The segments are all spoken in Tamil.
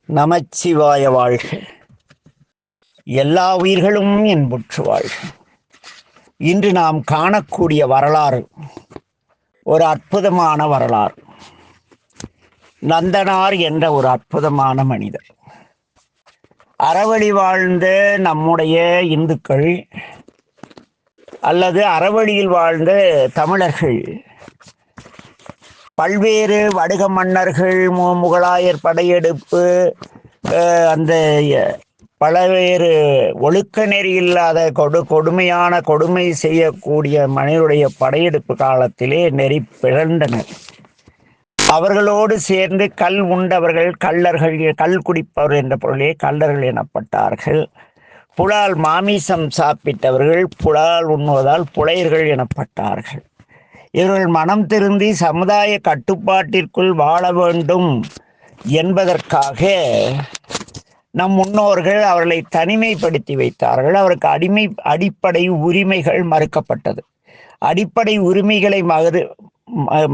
நமச்சிவாய வாழ்க. எல்லா உயிர்களும் என்புற்று வாழ்க. இன்று நாம் காணக்கூடிய வரலாறு ஒரு அற்புதமான வரலாறு. நந்தனார் என்ற ஒரு அற்புதமான மனிதர். அறவழி வாழ்ந்த நம்முடைய இந்துக்கள் அல்லது அறவழியில் வாழ்ந்த தமிழர்கள் பல்வேறு வடுக மன்னர்கள், முகலாயர் படையெடுப்பு, அந்த பல்வேறு ஒழுக்க நெறி இல்லாத கொடுமையான கொடுமை செய்யக்கூடிய மனிதனுடைய படையெடுப்பு காலத்திலே நெறி பிறந்தனர். அவர்களோடு சேர்ந்து கல் உண்டவர்கள் கள்ளர்கள், கல் குடிப்பவர் என்ற பொருளே கள்ளர்கள் எனப்பட்டார்கள். புலால் மாமிசம் சாப்பிட்டவர்கள் புலால் உண்ணுவதால் புலையர்கள் எனப்பட்டார்கள். இவர்கள் மனம் திருந்தி சமுதாய கட்டுப்பாட்டிற்குள் வாழ வேண்டும் என்பதற்காக நம் முன்னோர்கள் அவர்களை தனிமைப்படுத்தி வைத்தார்கள். அவருக்கு அடிப்படை உரிமைகள் மறுக்கப்பட்டது. அடிப்படை உரிமைகளை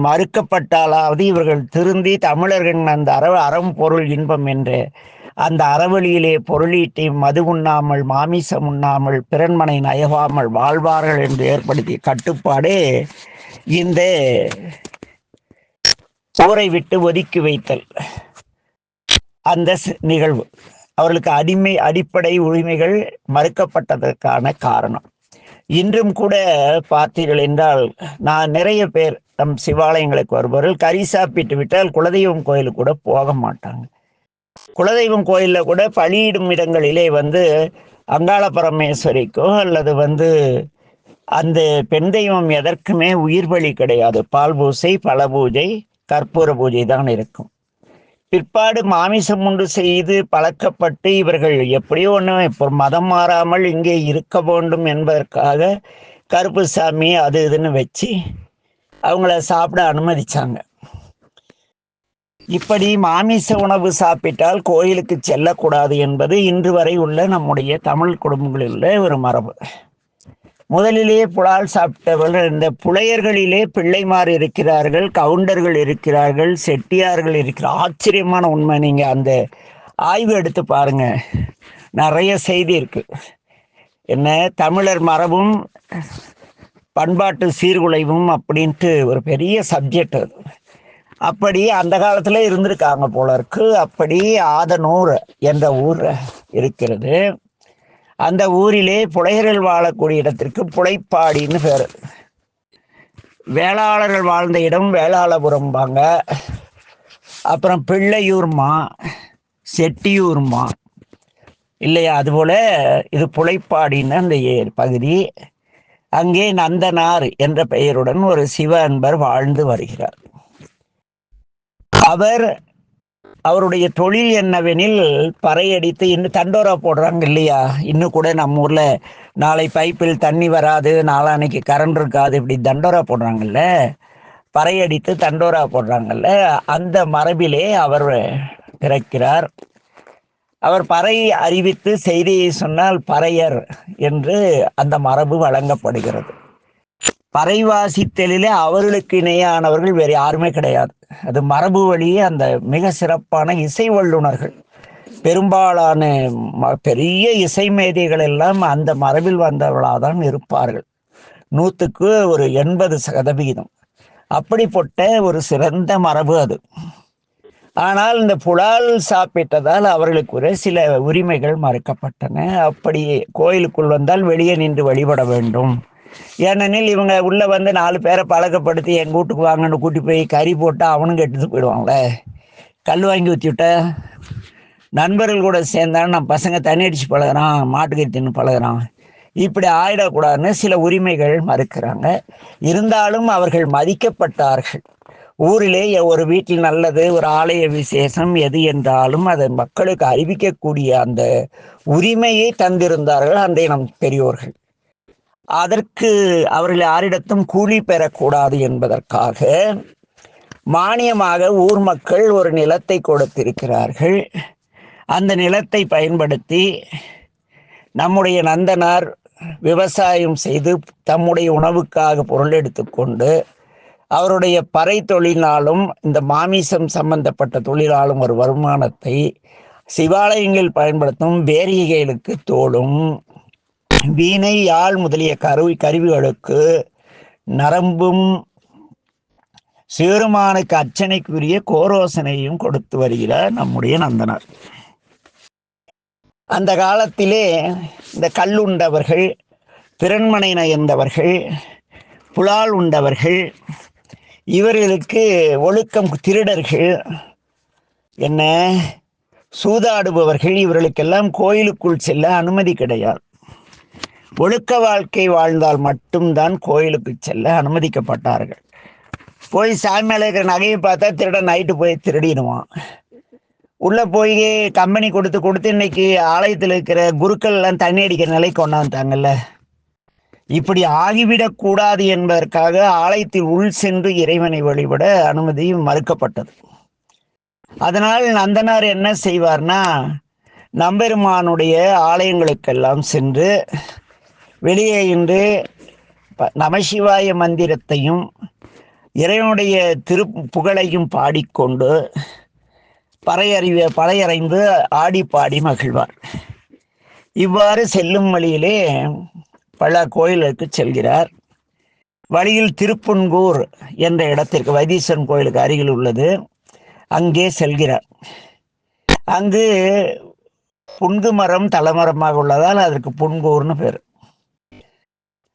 மறுக்கப்பட்டாலாவது இவர்கள் திருந்தி தமிழர்கள் அந்த அறம் பொருள் இன்பம் என்ற அந்த அறவழியிலே பொருளீட்டி மது உண்ணாமல் மாமிசம் உண்ணாமல் பிறன்மனை நயவாமல் வாழ்வார்கள் என்று ஏற்படுத்திய கட்டுப்பாடே இந்த போரை விட்டு ஒதுக்கி வைத்தல் அந்த நிகழ்வு. அவர்களுக்கு அடிப்படை உரிமைகள் மறுக்கப்பட்டதற்கான காரணம். இன்றும் கூட பார்த்தீர்கள் என்றால், நான் நிறைய பேர் நம் சிவாலயங்களுக்கு வருபவர்கள் கறி சாப்பிட்டு விட்டால் குலதெய்வம் கோயிலுக்கு கூட போக மாட்டாங்க. குலதெய்வம் கோயிலில் கூட பலியிடும் இடங்களிலே அங்காள பரமேஸ்வரிக்கோ அல்லது அந்த பெண் தெய்வம் எதற்குமே உயிர் பலி கிடையாது. பால் பூஜை, பல பூஜை, கற்பூர பூஜை தான் இருக்கும். பிற்பாடு மாமிசம் உண்டு செய்து பழக்கப்பட்டு இவர்கள் எப்படியோ ஒன்று இப்போ மதம் மாறாமல் இங்கே இருக்க வேண்டும் என்பதற்காக கருப்பு சாமி அது இதுன்னு வச்சு அவங்கள சாப்பிட அனுமதிச்சாங்க. இப்படி மாமிச உணவு சாப்பிட்டால் கோயிலுக்கு செல்லக்கூடாது என்பது இன்று வரை உள்ள நம்முடைய தமிழ் குடும்பங்களில் உள்ள ஒரு மரபு. முதலிலேயே புலால் சாப்பிட்டவர்கள் இந்த புலையர்களிலே பிள்ளைமார் இருக்கிறார்கள், கவுண்டர்கள் இருக்கிறார்கள், செட்டியார்கள் இருக்கிறார். ஆச்சரியமான உண்மை. நீங்க அந்த ஆய்வு எடுத்து பாருங்க, நிறைய செய்தி இருக்கு. என்ன தமிழர் மரபும் பண்பாட்டு சீர்குலைவும் அப்படின்ட்டு ஒரு பெரிய சப்ஜெக்ட் அது. அப்படி அந்த காலத்துல இருந்திருக்காங்க போல இருக்கு. அப்படி ஆதனூர் என்ற ஊர் இருக்கிறது. அந்த ஊரிலே புலையர்கள் வாழக்கூடிய இடத்திற்கு புலைப்பாடின்னு பேரு. வேளாளர்கள் வாழ்ந்த இடம் வேளாளபுரம்பாங்க. அப்புறம் பிள்ளையூர்மா, செட்டியூர்மா இல்லையா, அதுபோல இது புலைப்பாடின்னு அந்த பகுதி. அங்கே நந்தனார் என்ற பெயருடன் ஒரு சிவ அன்பர் வாழ்ந்து வருகிறார். அவருடைய தொழில் என்னவெனில் பறையடித்து இன்னும் தண்டோரா போடுறாங்க இல்லையா. இன்னும் கூட நம்ம ஊர்ல நாளை பைப்பில் தண்ணி வராது, நாளான்னைக்கு கரண்ட் இருக்காது, இப்படி தண்டோரா போடுறாங்கல்ல, பறையடித்து தண்டோரா போடுறாங்கல்ல, அந்த மரபிலே அவர் பிறக்கிறார். அவர் பறை அறிவித்து செய்தியை சொன்னால் பறையர் என்று அந்த மரபு வழங்கப்படுகிறது. பறை வாசித்தலிலே அவர்களுக்கு இணையானவர்கள் வேறு யாருமே கிடையாது. அது மரபு வழியே அந்த மிக சிறப்பான இசை வல்லுநர்கள், பெரும்பாலான பெரிய இசை மேதைகள் எல்லாம் அந்த மரபில் வந்தவர்களாதான் இருப்பார்கள். 100க்கு ஒரு 80%. அப்படிப்பட்ட ஒரு சிறந்த மரபு அது. ஆனால் இந்த புலால் சாப்பிட்டதால் அவர்களுக்கு சில உரிமைகள் மறுக்கப்பட்டன. அப்படி கோயிலுக்குள் வந்தால் வெளியே நின்று வழிபட வேண்டும். ஏனெனில் இவங்க உள்ள 4 பேரை பழக்கப்படுத்தி எங்கள் வீட்டுக்கு வாங்கன்னு கூட்டி போய் கறி போட்டால் அவனுங்க எடுத்து போயிடுவாங்களே. கல் வாங்கி ஊற்றி விட்ட நண்பர்கள் கூட சேர்ந்தாலும் நம்ம பசங்க தண்ணி அடித்து பழகிறான், மாட்டுக்கறி தின்னு பழகிறான், இப்படி ஆயிடக்கூடாதுன்னு சில உரிமைகள் மறுக்கிறாங்க. இருந்தாலும் அவர்கள் மதிக்கப்பட்டார்கள். ஊரிலே ஒரு வீட்டில் நல்லது, ஒரு ஆலய விசேஷம் எது என்றாலும் அதை மக்களுக்கு அறிவிக்கக்கூடிய அந்த உரிமையை தந்திருந்தார்கள் அந்த நம் பெரியோர்கள். அதற்கு அவர்கள் யாரிடத்தும் கூலி பெறக்கூடாது என்பதற்காக மானியமாக ஊர் மக்கள் ஒரு நிலத்தை கொடுத்திருக்கிறார்கள். அந்த நிலத்தை பயன்படுத்தி நம்முடைய நந்தனார் விவசாயம் செய்து தம்முடைய உணவுக்காக பொருள் எடுத்துக்கொண்டு அவருடைய பறை தொழிலாலும் இந்த மாமிசம் சம்பந்தப்பட்ட தொழிலாலும் ஒரு வருமானத்தை சிவாலயங்கள் பயன்படுத்தும் வேரிகைகளுக்கு தோளும், வீணை யாழ் முதலிய கருவிகளுக்கு நரம்பும், சிவருமானுக்கு அர்ச்சனைக்குரிய கோரோசனையும் கொடுத்து வருகிறார் நம்முடைய நந்தனார். அந்த காலத்திலே இந்த கல்லுண்டவர்கள், பிறன்மனை நயந்தவர்கள், புலால் உண்டவர்கள், இவர்களுக்கு ஒழுக்கம், திருடர்கள், என்ன சூதாடுபவர்கள், இவர்களுக்கெல்லாம் கோயிலுக்குள் செல்ல அனுமதி கிடையாது. ஒழுக்க வாழ்க்கை வாழ்ந்தால் மட்டும்தான் கோயிலுக்கு செல்ல அனுமதிக்கப்பட்டார்கள். போய் சாமி மேலே இருக்கிற நகையை பார்த்தா திருடன் நைட்டு போய் திருடிடுவான். உள்ளே போய் கம்பெனி கொடுத்து இன்னைக்கு ஆலயத்தில் இருக்கிற குருக்கள் எல்லாம் தண்ணி அடிக்கிற நிலைக்கு கொண்டாந்துட்டாங்கல்ல. இப்படி ஆகிவிடக்கூடாது என்பதற்காக ஆலயத்தில் உள் சென்று இறைவனை வழிபட அனுமதி மறுக்கப்பட்டது. அதனால் நந்தனார் என்ன செய்வார்னா, நம்பெருமானுடைய ஆலயங்களுக்கெல்லாம் சென்று வெளியே இன்று நமசிவாய மந்திரத்தையும் இறைவனுடைய திருப்புகழையும் பாடிக்கொண்டு பறையறைந்து ஆடி பாடி மகிழ்வார். இவ்வாறு செல்லும் வழியிலே பல கோயிலுக்கு செல்கிறார். வழியில் திருப்புன்கூர் என்ற இடத்திற்கு, வைத்தீஸ்வரன் கோயிலுக்கு அருகில் உள்ளது, அங்கே செல்கிறார். அங்கு புன்கு மரம் தலைமரமாக உள்ளதால் அதற்கு புன்கூர்னு பேர்.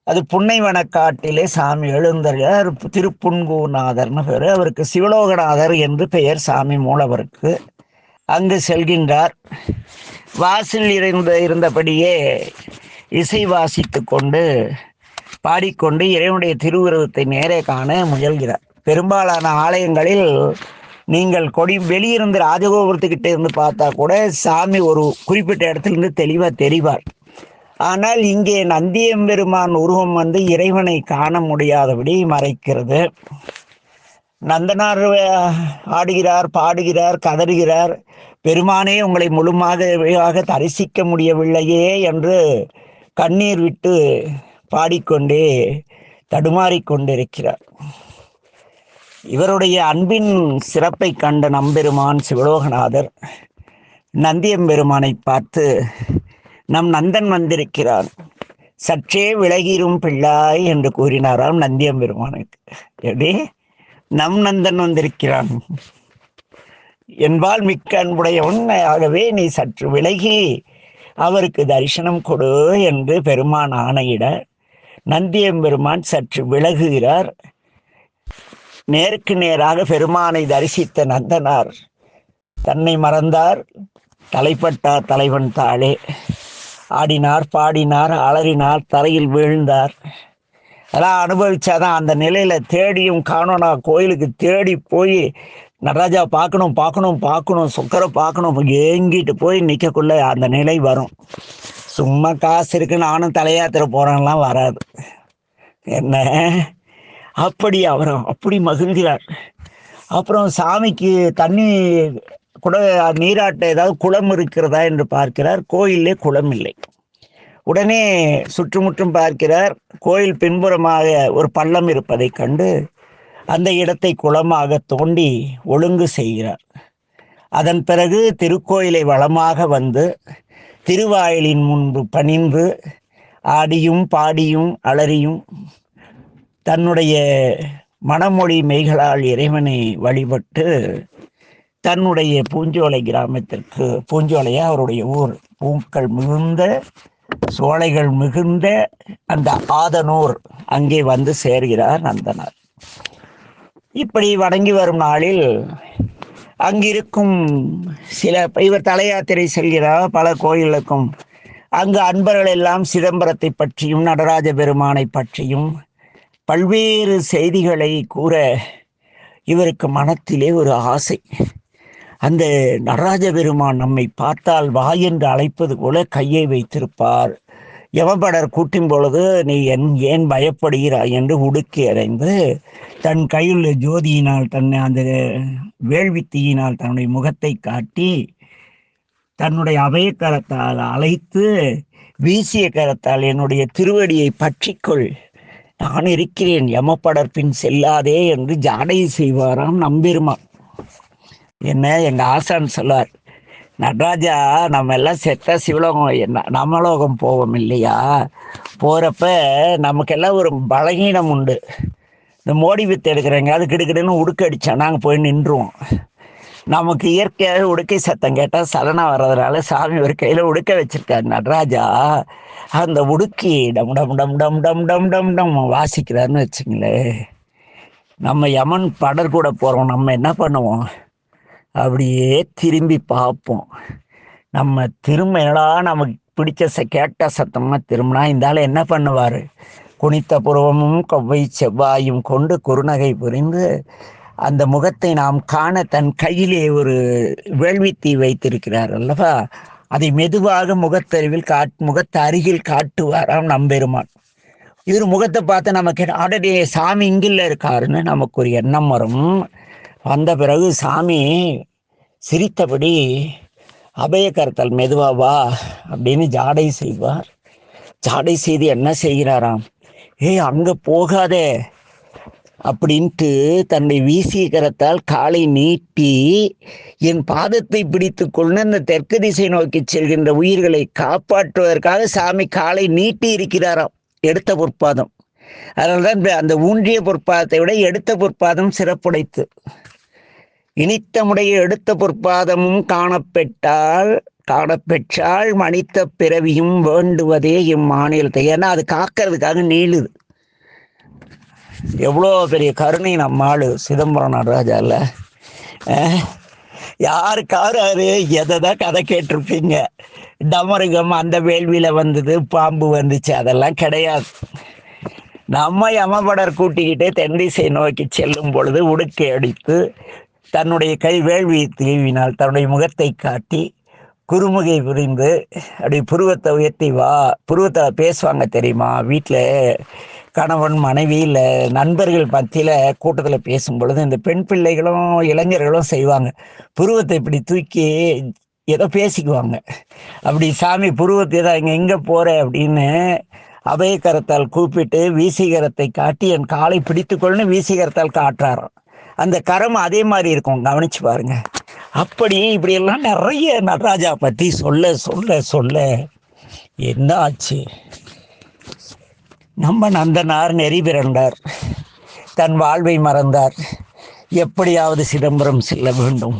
அது புன்னைவனக்காட்டிலே சாமி எழுந்தருளார், திருப்புன்கூநாதர்னு பேர். அவருக்கு சிவலோகநாதர் என்று பெயர் சாமி மூலவருக்கு. அங்கு செல்கின்றார். வாசல் இருந்தபடியே இசை வாசித்து கொண்டு பாடிக்கொண்டு இறைவனுடைய திருவுருவத்தை நேரே காண முயல்கிறார். பெரும்பாலான ஆலயங்களில் நீங்கள் வெளியிருந்து ராஜகோபுரத்துக்கிட்ட இருந்து பார்த்தா கூட சாமி ஒரு குறிப்பிட்ட இடத்திலிருந்து தெளிவாக தெரிவார். ஆனால் இங்கே நந்தியம்பெருமான் உருவம் இறைவனை காண முடியாதபடி மறைக்கிறது. நந்தனார் ஆடுகிறார், பாடுகிறார், கதறுகிறார். பெருமானே, உங்களை முழுமாக தரிசிக்க முடியவில்லையே என்று கண்ணீர் விட்டு பாடிக்கொண்டே தடுமாறிக்கொண்டிருக்கிறார். இவருடைய அன்பின் சிறப்பை கண்ட நம்பெருமான் சிவலோகநாதர் நந்தியம்பெருமானை பார்த்து, நம் நந்தன் வந்திருக்கிறான், சற்றே விலகிரும் பிள்ளாய் என்று கூறினாராம் நந்தியம்பெருமானுக்கு. எப்படி நம் நந்தன் வந்திருக்கிறான் என்பால் மிக்க அன்புடையவன், ஆகவே நீ சற்று விலகி அவருக்கு தரிசனம் கொடு என்று பெருமான் ஆணையிட நந்தியம்பெருமான் சற்று விலகுகிறார். நேருக்கு நேராக பெருமானை தரிசித்த நந்தனார் தன்னை மறந்தார், தலைப்பட்டார் தலைவன் தாளே. ஆடினார், பாடினார், அலறினார், தரையில் வீழ்ந்தார். அதெல்லாம் அனுபவிச்சாதான் அந்த நிலையில தேடியும் காணோனா கோயிலுக்கு தேடி போய் நடராஜா பார்க்கணும், சொக்கரை பார்க்கணும், ஏங்கிட்டு போய் நிற்கக்குள்ள அந்த நிலை வரும். சும்மா காசு இருக்கு நானும் தலையாத்திர போறேன்லாம் வராது. என்ன அப்படி அப்படி மகிழ்கிறார். அப்புறம் சாமிக்கு தண்ணி கூட நீராட்ட ஏதாவது குளம் இருக்கிறதா என்று பார்க்கிறார். கோயிலே குளம் இல்லை. உடனே சுற்றுமுற்றும் பார்க்கிறார். கோயில் பின்புறமாக ஒரு பள்ளம் இருப்பதை கண்டு அந்த இடத்தை குளமாக தோண்டி ஒழுங்கு செய்கிறார். அதன் பிறகு திருக்கோயிலை வளமாக வந்து திருவாயிலின் முன்பு பணிந்து ஆடியும் பாடியும் அலறியும் தன்னுடைய மனமொழி மெய்களால் இறைவனை வழிபட்டு தன்னுடைய பூஞ்சோலை கிராமத்திற்கு, பூஞ்சோலையா அவருடைய ஊர், பூக்கள் மிகுந்த சோலைகள் மிகுந்த அந்த ஆதனூர், அங்கே வந்து சேர்கிறார் நந்தனார். இப்படி வணங்கி வரும் நாளில் அங்கிருக்கும் இவர் தலையாத்திரை செல்கிறார் பல கோயிலுக்கும். அங்கு அன்பர்கள் எல்லாம் சிதம்பரத்தை பற்றியும் நடராஜ பெருமானை பற்றியும் பல்வேறு செய்திகளை கூற இவருக்கு மனத்திலே ஒரு ஆசை. அந்த நடராஜ பெருமான் நம்மை பார்த்தால் வா என்று அழைப்பது போல கையை வைத்திருப்பார். யமபடர் கூட்டும் பொழுது நீ ஏன் பயப்படுகிறாய் என்று உடுக்கி அடைந்து தன் கையுள்ள ஜோதியினால் தன்னை அந்த வேள்வித்தீயினால் தன்னுடைய முகத்தை காட்டி தன்னுடைய அபயக்கரத்தால் அழைத்து வீசிய கரத்தால் என்னுடைய திருவடியை பற்றிக்கொள், நான் இருக்கிறேன், யமபடர் பின் செல்லாதே என்று ஜாடை செய்வாராம் நம்பெருமான். என்ன எங்க ஆசான் சொல்லார், நடராஜா, நம்ம எல்லாம் செத்தா சிவலோகம் நமலோகம் போவோம் இல்லையா? போறப்ப நமக்கெல்லாம் ஒரு பலகீனம் உண்டு. இந்த மோடி வித்து எடுக்கிறவங்க அது கிடுக்கிடுன்னு உடுக்க அடிச்சா நாங்கள் போய் நின்றுவோம். நமக்கு இயற்கையாக உடுக்கை சத்தம் கேட்டால் சலனம் வர்றதுனால சாமி ஒரு கையில் உடுக்க வச்சிருக்காரு நடராஜா. அந்த உடுக்கி டம் டம் டம் டம் டம் டம் டம் டம் வாசிக்கிறாருன்னு வச்சுங்களேன். நம்ம யமன் படர் கூட போகிறோம், நம்ம என்ன பண்ணுவோம்? அப்படியே திரும்பி பார்ப்போம். நம்ம திரும்ப என்னடா நமக்கு பிடிச்ச கேட்ட சத்தமாக திரும்பினா இந்த ஆள் என்ன பண்ணுவார்? குனித்த புருவமும் கொவ்வை செவ்வாயும் கொண்டு குறுநகை புரிந்து அந்த முகத்தை நாம் காண தன் கையிலே ஒரு வேள்வித்தீ வைத்திருக்கிறார் அல்லவா? அதை மெதுவாக முகத்தருவில் முகத்து அருகில் காட்டுவாராம் நம்பெருமான். இவர் முகத்தை பார்த்து நமக்கு அடடே சாமி இங்கில்ல இருக்காருன்னு நமக்கு ஒரு எண்ணம் வரும். வந்த பிறகு சாமி சிரித்தபடி அபயக்கரத்தல் மெதுவா வா அப்படின்னு ஜாடை செய்வார். ஜாடை செய்து என்ன செய்கிறாராம்? அங்க போகாதே அப்படின்ட்டு தன்னை வீசிய கரத்தால் காலை நீட்டி என் பாதத்தை பிடித்து கொண்டு அந்த தெற்கு திசை நோக்கி செல்கின்ற உயிர்களை காப்பாற்றுவதற்காக சாமி காலை நீட்டி இருக்கிறாராம். எடுத்த பொற்பாதம். அதனால்தான் அந்த ஊன்றிய பொற்பாதத்தை விட எடுத்த பொற்பாதம் சிறப்புடைத்து. இனித்தமுடைய எடுத்த பொற்பாதமும் காணப்பெற்றால் மனித பிறவியும் வேண்டுவதே இம்மாநிலத்தை. ஏன்னா அது காக்கிறதுக்காக நீளுது. எவ்வளோ பெரிய கருணை நம்மாளு சிதம்பரம் நடராஜால. யாருக்காரு எதைதான் கதை கேட்டிருப்பீங்க? டமருகம் அந்த வேள்வியில வந்தது, பாம்பு வந்துச்சு, அதெல்லாம் கிடையாது. நம்ம யமபடர் கூட்டிக்கிட்டே தென்திசை நோக்கி செல்லும் பொழுது உடுக்கை அடித்து தன்னுடைய கை வேள்வி தீவினால் தன்னுடைய முகத்தை காட்டி குறுமுகை புரிந்து அப்படி புருவத்தை உயர்த்தி வா. புருவத்தை பேசுவாங்க தெரியுமா? வீட்டில் கணவன் மனைவி இல்லை நண்பர்கள் மத்தியில் கூட்டத்தில் பேசும் பொழுது இந்த பெண் பிள்ளைகளும் இளைஞர்களும் செய்வாங்க. புருவத்தை இப்படி தூக்கி ஏதோ பேசிக்குவாங்க. அப்படி சாமி புருவத்தை தான் இங்கே எங்கே போகிற அப்படின்னு அபயக்கரத்தால் கூப்பிட்டு வீசிகரத்தை காட்டி என் காலை பிடித்துக்கொள்னு வீசிகரத்தால் காட்டுறாராம். அந்த கரம் அதே மாதிரி இருக்கும், கவனிச்சு பாருங்க. அப்படி இப்படியெல்லாம் நிறைய நடராஜா பற்றி சொல்ல சொல்ல சொல்ல என்ன ஆச்சு? நம்ம நந்தனார் நெறி பிறந்தார், தன் வாழ்வை மறந்தார். எப்படியாவது சிதம்பரம் செல்ல வேண்டும்,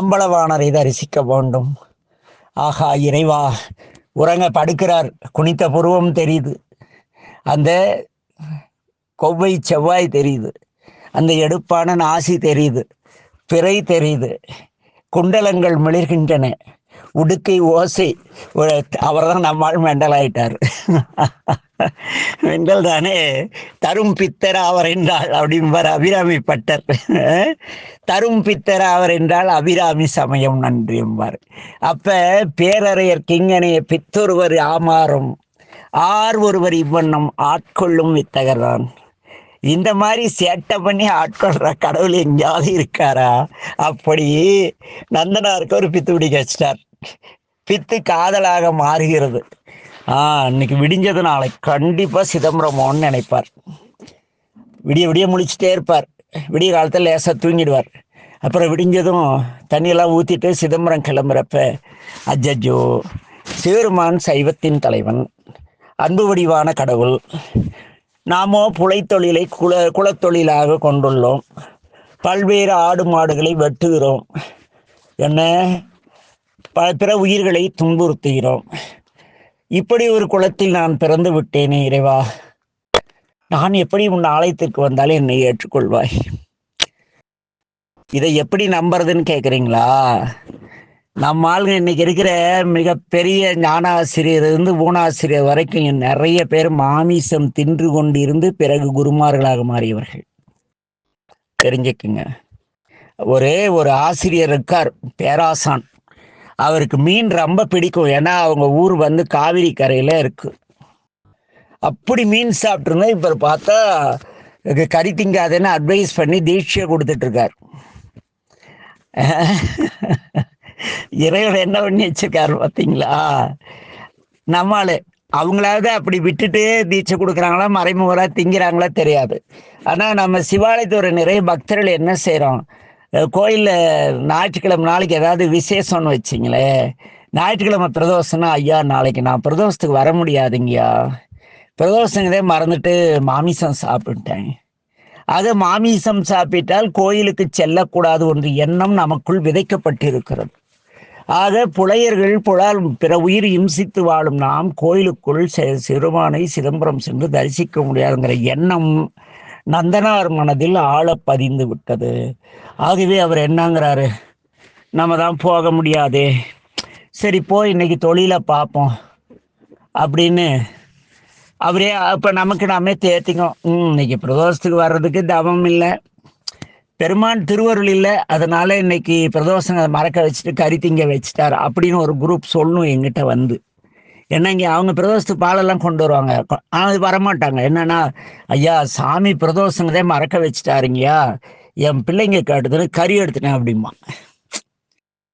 அம்பலவாணரை தரிசிக்க வேண்டும். ஆகா இறைவா, உறங்க படுக்கிறார். குனித்த புருவம் தெரியுது, அந்த கொவ்வை செவ்வாய் தெரியுது, அந்த எடுப்பான நாசி தெரியுது, பிறை தெரியுது, குண்டலங்கள் மிளிர்கின்றன, உடுக்கை ஓசை. அவர் தான் நம்மால் மெண்டல் ஆயிட்டார். மெண்டல் தானே. தரும் பித்தர் அவர் என்றால் அப்படின்பார் அபிராமி பட்டர். தரும் பித்தர் அவர் என்றால் அபிராமி சமயம் நன்றி என்பார். அப்ப பேரறையர் கிங்கனைய பித்தொருவர் ஆமாறும் ஆர் ஒருவர் இவ்வண்ணம் ஆட்கொள்ளும் வித்தகர்தான். இந்த மாதிரி சேட்டை பண்ணி ஆட்கொள்ற கடவுள் எங்கேயாவது இருக்காரா? அப்படி நந்தனாருக்கு ஒரு பித்து பிடிக்க வச்சிட்டார். பித்து காதலாக மாறுகிறது. இன்னைக்கு விடிஞ்சது நாளை கண்டிப்பா சிதம்பரமோன்னு நினைப்பார். விடிய விடிய முழிச்சுட்டே இருப்பார். விடிய காலத்தில் லேசா தூங்கிடுவார். அப்புறம் விடிஞ்சதும் தண்ணியெல்லாம் ஊற்றிட்டு சிதம்பரம் கிளம்புறப்ப அஜ்ஜோ, சிவருமான் சைவத்தின் தலைவன், அன்பு வடிவான கடவுள். நாமோ புலைத்தொழிலை குலத்தொழிலாக கொண்டுள்ளோம். பல்வேறு ஆடு மாடுகளை வெட்டுகிறோம், என்ன பிற உயிர்களை துன்புறுத்துகிறோம். இப்படி ஒரு குலத்தில் நான் பிறந்து விட்டேனே இறைவா, நான் எப்படி உன் ஆலயத்திற்கு வந்தாலும் என்னை ஏற்றுக்கொள்வாய்? இதை எப்படி நம்புறதுன்னு கேட்குறீங்களா? நம்ம ஆளுங்க இன்னைக்கு இருக்கிற மிகப்பெரிய ஞானாசிரியர் இருந்து ஊனாசிரியர் வரைக்கும் நிறைய பேர் மாமிசம் தின்று கொண்டிருந்து பிறகு குருமார்களாக மாறியவர்கள். தெரிஞ்சுக்குங்க. ஒரே ஒரு ஆசிரியர் இருக்கார், பேராசான். அவருக்கு மீன் ரொம்ப பிடிக்கும். ஏன்னா அவங்க ஊர் வந்து காவிரி கரையில இருக்கு. அப்படி மீன் சாப்பிட்டுருந்தா இப்ப பார்த்தா கறி திங்காதேன்னு அட்வைஸ் பண்ணி தீட்சையை கொடுத்துட்டு இருக்கார். இறைவன் என்ன பண்ணி வச்சிருக்காரு பார்த்தீங்களா? நம்மளு அவங்களாவது அப்படி விட்டுட்டு தீட்சை கொடுக்குறாங்களா, மறைமுகரா திங்கிறாங்களா தெரியாது. ஆனா நம்ம சிவாலயத்தோட நிறைய பக்தர்கள் என்ன செய்யறோம்? கோயிலில் ஞாயிற்றுக்கிழமை நாளைக்கு ஏதாவது விசேஷம்னு வச்சிங்களேன், ஞாயிற்றுக்கிழமை பிரதோஷம்னா, ஐயா நாளைக்கு நான் பிரதோஷத்துக்கு வர முடியாதுங்கய்யா, பிரதோஷங்கிறதே மறந்துட்டு மாமிசம் சாப்பிட்டேன். ஆக மாமிசம் சாப்பிட்டால் கோயிலுக்கு செல்லக்கூடாது என்ற எண்ணம் நமக்குள் விதைக்கப்பட்டிருக்கிறது. ஆக புலையர்கள் புலால் பிற உயிர் இம்சித்து வாழும் நாம் கோயிலுக்குள் சிறுமானை சிதம்பரம் சென்று தரிசிக்க முடியாதுங்கிற எண்ணம் நந்தனார் மனதில் ஆழ பதிந்து விட்டது. ஆகவே அவர் என்னங்கிறாரு, நம்ம தான் போக முடியாதே, சரி போய் இன்னைக்கு தொழிலை பார்ப்போம் அப்படின்னு அவரே இப்போ நமக்கு நாமே தேர்த்திக்கோம். இன்னைக்கு பிரதோஷத்துக்கு வர்றதுக்கு தவம் இல்லை, பெருமான் திருவருள் இல்லை, அதனால இன்னைக்கு பிரதோஷம் மறக்க வச்சுட்டு கறி திங்க வச்சுட்டார் அப்படின்னு ஒரு குரூப் சொல்லணும் எங்கிட்ட வந்து. என்னங்க அவங்க பிரதோஷத்துக்கு பாலெல்லாம் கொண்டு வருவாங்க, அது வரமாட்டாங்க. என்னன்னா, ஐயா சாமி பிரதோஷங்கதே மறக்க வச்சுட்டாருங்கய்யா, என் பிள்ளைங்க கேட்டதுன்னு கறி எடுத்துட்டேன் அப்படிமா.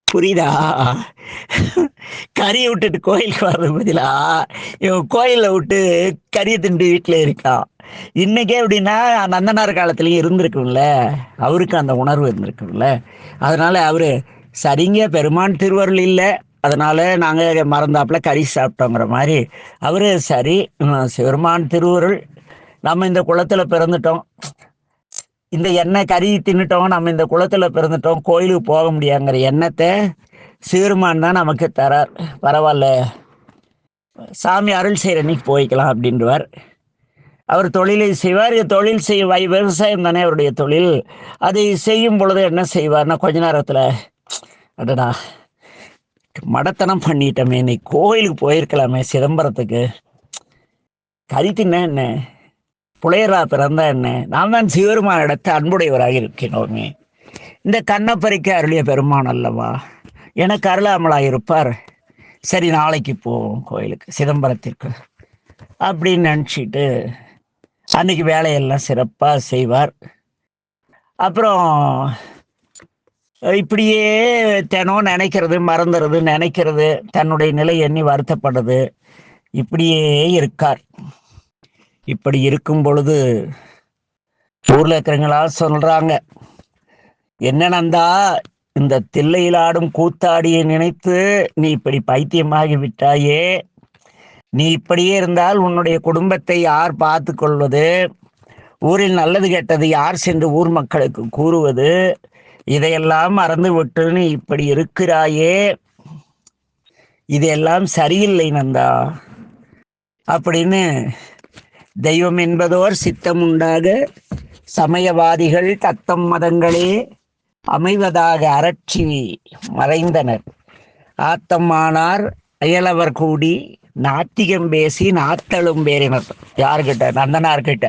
புரியுதா? கறியை விட்டுட்டு கோயிலுக்கு வர்றது பதிலா இவன் கோயிலில் விட்டு கறியை திண்டு வீட்டில் இருக்கான். இன்னைக்கே எப்படின்னா நந்தனார் காலத்துலயும் இருந்திருக்கும்ல, அவருக்கு அந்த உணர்வு இருந்திருக்கும்ல. அதனால அவரு சரிங்க பெருமான் திருவருள் இல்லை, அதனால நாங்கள் மறந்தாப்புல கறி சாப்பிட்டோங்கிற மாதிரி அவரு சரி பெருமான் திருவருள், நம்ம இந்த குளத்துல பிறந்துட்டோம், இந்த எண்ணெய் கறி தின்னுட்டோம், நம்ம இந்த குளத்துல பிறந்துட்டோம், கோயிலுக்கு போக முடியாங்கிற எண்ணத்தை சிறுமான் தான் நமக்கு தரார். பரவாயில்ல, சாமி அருள் செய்கிற அன்னைக்கு போய்க்கலாம் அப்படின்றவர். அவர் தொழிலை செய்வார். தொழில் செய்ய விவசாயம் தானே அவருடைய தொழில். அதை செய்யும் பொழுது என்ன செய்வார்னா, கொஞ்ச நேரத்தில் அடடா மடத்தனம் பண்ணிட்டோமே, இன்னைக்கு கோயிலுக்கு போயிருக்கலாமே சிதம்பரத்துக்கு, கறி தின்ன என்ன, புலையரா பிறந்தா என்ன, நாம் தான் சிவருமான இடத்து அன்புடையவராக இருக்கிறோமே, இந்த கண்ணப்பறிக்க அருளிய பெருமான் அல்லவா, எனக்கு அருளாமலாக இருப்பார், சரி நாளைக்கு போவோம் கோயிலுக்கு சிதம்பரத்திற்கு அப்படின்னு நினச்சிட்டு அன்னைக்கு வேலையெல்லாம் சிறப்பாக செய்வார். அப்புறம் இப்படியே தினம் நினைக்கிறது, மறந்துறது, நினைக்கிறது, தன்னுடைய நிலை எண்ணி வருத்தப்படுறது, இப்படியே இருக்கார். இப்படி இருக்கும் பொழுது ஊர்ல இருக்கிறவங்களா சொல்றாங்க, என்ன நந்தா இந்த தில்லையில் ஆடும் கூத்தாடியை நினைத்து நீ இப்படி பைத்தியமாகி விட்டாயே, நீ இப்படியே இருந்தால் உன்னுடைய குடும்பத்தை யார் பார்த்து கொள்வது, ஊரில் நல்லது கெட்டது யார் சென்று ஊர் மக்களுக்கு கூறுவது, இதையெல்லாம் மறந்து விட்டு நீ இப்படி இருக்கிறாயே, இதெல்லாம் சரியில்லை நந்தா அப்படின்னு தெய்வம் என்பதோர் சித்தம் உண்டாக சமயவாதிகள் தத்தம் மதங்களே அமைவதாக அரற்றி மறைந்தனர். ஆத்தம்மானார் அயலவர் கூடி நாத்திகம் பேசி நாத்தலும் பேரினர். யாருக்கிட்ட? நந்தனார்கிட்ட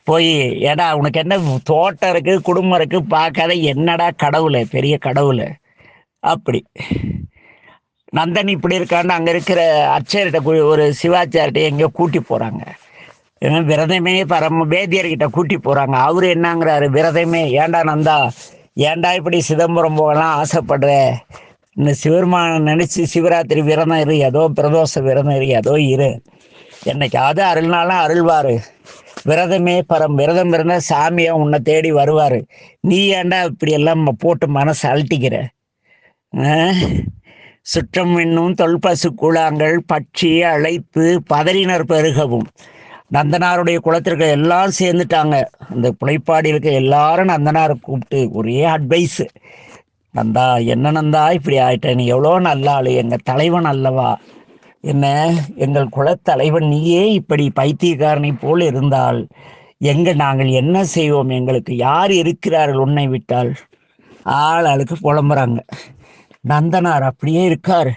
போய், ஏடா உனக்கு என்ன தோட்டம் இருக்கு, குடும்பம் இருக்கு, பார்க்காத என்னடா கடவுளை, பெரிய கடவுளை அப்படி. நந்தன் இப்படி இருக்கான்னு அங்கே இருக்கிற அர்ச்சர்கிட்ட ஒரு சிவாச்சார்கிட்ட எங்கேயோ கூட்டி போகிறாங்க. விரதமே வேதியர்கிட்ட கூட்டி போகிறாங்க. அவரு என்னங்கிறாரு, விரதமே ஏண்டா நந்தா, ஏண்டா இப்படி சிதம்பரம் போகலாம் ஆசைப்படுற, இந்த சிவருமான நினச்சி சிவராத்திரி விரதம் இரு, ஏதோ பிரதோஷ விரதம் இரு, ஏதோ இரு, என்னைக்காவது அருள்னாலும் அருள்வார், விரதமே பரம், விரதம் இருந்தால் சாமியை உன்னை தேடி வருவார், நீ ஏண்டா இப்படி எல்லாம் போட்டு மனசு அழட்டிக்கிற, சுற்றம் என்னும் தொல்பசு கூழாங்கள் பட்சி அழைத்து பதறினர் பெருகவும். நந்தனாருடைய குலத்திற்கு எல்லாம் சேர்ந்துட்டாங்க, அந்த புலைப்பாடி இருக்க எல்லாரும் நந்தனாரை கூப்பிட்டு ஒரே அட்வைஸு, நந்தா என்ன நந்தா இப்படி ஆயிட்ட, நீ எவ்வளோ நல்ல ஆளு, எங்கள் தலைவன் அல்லவா, என்ன எங்கள் குலத்தலைவன் நீயே இப்படி பைத்தியக்காரனை போல் இருந்தால் நாங்கள் என்ன செய்வோம், எங்களுக்கு யார் இருக்கிறார்கள் உன்னை விட்டால், ஆளுக்கு புலம்புறாங்க. நந்தனார் அப்படியே இருக்கார்,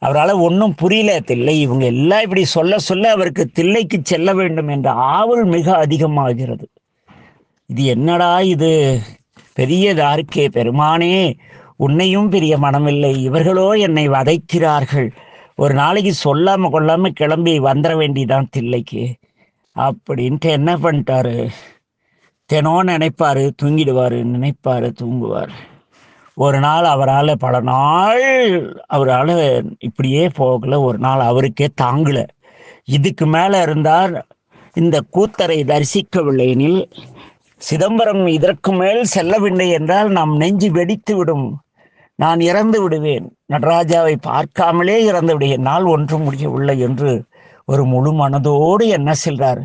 அவரால் ஒன்றும் புரியல. தில்லை இவங்க எல்லாம் இப்படி சொல்ல சொல்ல அவருக்கு தில்லைக்கு செல்ல வேண்டும் என்ற ஆவல் மிக அதிகமாகிறது. இது என்னடா இது பெரியதா இருக்கே, பெருமானே உன்னையும் பெரிய மனமில்லை, இவர்களோ என்னை வதைக்கிறார்கள், ஒரு நாளைக்கு சொல்லாம கொள்ளாம கிளம்பி வந்துட வேண்டிதான் தில்லைக்கு அப்படின்ட்டு என்ன பண்ணிட்டாரு, தினம் நினைப்பாரு தூங்கிடுவாரு, நினைப்பாரு தூங்குவார். ஒரு நாள் அவரால் பல நாள் அவரால் இப்படியே போகல, ஒரு நாள் அவருக்கே தாங்கல, இதுக்கு மேலே இருந்தால் இந்த கூத்தரை தரிசிக்கவில்லை எனில் சிதம்பரம் இதற்கு மேல் செல்லவில்லை என்றால் நாம் நெஞ்சு வெடித்து விடும், நான் இறந்து விடுவேன், நடராஜாவை பார்க்காமலே இறந்து விடுவேன், நாள் ஒன்றும் முடியவில்லை என்று ஒரு முழு மனதோடு என்ன செல்றார்,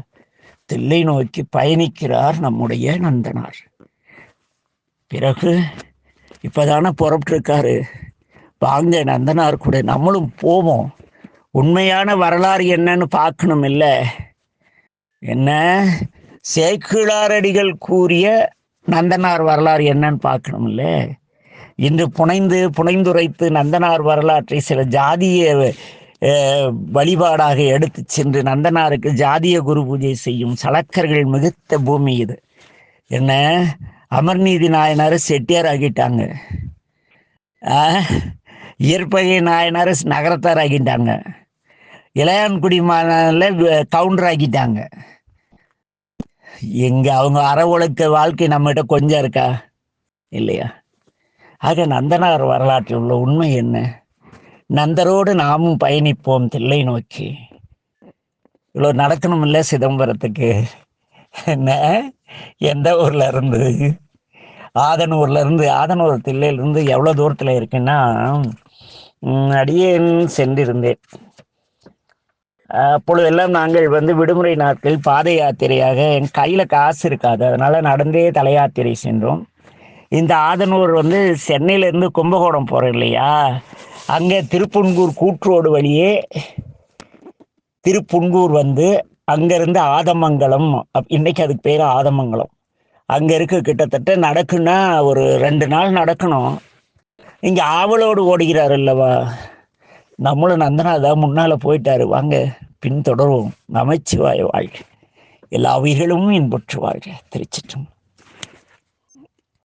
தில்லை நோக்கி பயணிக்கிறார் நம்முடைய நந்தனார். பிறகு இப்பதானே புறப்பட்டிருக்காரு, வாங்க நந்தனார் கூட நம்மளும் போவோம், உண்மையான வரலாறு என்னன்னு பார்க்கணும். இல்ல என்ன சேக்கிழாரடிகள் கூறிய நந்தனார் வரலாறு என்னன்னு பார்க்கணும். இல்ல இன்று புனைந்துரைத்து நந்தனார் வரலாற்றை சில ஜாதிய வழிபாடாக எடுத்து சென்று நந்தனாருக்கு ஜாதிய குரு பூஜை செய்யும் சலக்கர்கள் மிகுத்த பூமி இது. என்ன அமர்நீதி நாயனார் செட்டியார் ஆகிட்டாங்க, இயற்பகை நாயனார் நகரத்தார் ஆகிட்டாங்க, இளையான்குடி கவுண்டர் ஆக்கிட்டாங்க. எங்க அவங்க அற ஒழுக்க வாழ்க்கை நம்மகிட்ட கொஞ்சம் இருக்கா இல்லையா? ஆக நந்தனார் வரலாற்றில் உள்ள உண்மை என்ன? நந்தரோடு நாமும் பயணிப்போம் தில்லை நோக்கி. இவ்வளோ நடக்கணும் இல்லை சிதம்பரத்துக்கு? என்ன எந்த ஊர்ல இருந்து? ஆதனூர்ல இருந்து. ஆதனூர் தில்லையிலிருந்து எவ்வளோ தூரத்தில் இருக்குன்னா, அடியேன் சென்றிருந்தேன். அப்பொழுதெல்லாம் நாங்கள் விடுமுறை நாட்கள் பாத யாத்திரையாக என் கையில் காசு இருக்காது, அதனால நடந்தே தல யாத்திரை சென்றோம். இந்த ஆதனூர் சென்னையிலேருந்து கும்பகோணம் போகிறோம் இல்லையா, அங்கே திருப்புன்கூர் கூற்றோடு வழியே திருப்புன்கூர் அங்கேருந்து ஆதமங்கலம், இன்னைக்கு அதுக்கு பேர் ஆதமங்கலம், அங்கே இருக்க கிட்டத்தட்ட நடக்குன்னா ஒரு 2 நாள் நடக்கணும். இங்கே ஆவலோடு ஓடுகிறார் அல்லவா, நம்மளும் நந்தனாதான் முன்னால் போயிட்டாரு, வாங்க பின்தொடருவோம். நமச்சிவாய வாழ்க, எல்லா உயிர்களும் இன்புற்று வாழ்க. திருச்சிற்றம்பலம்.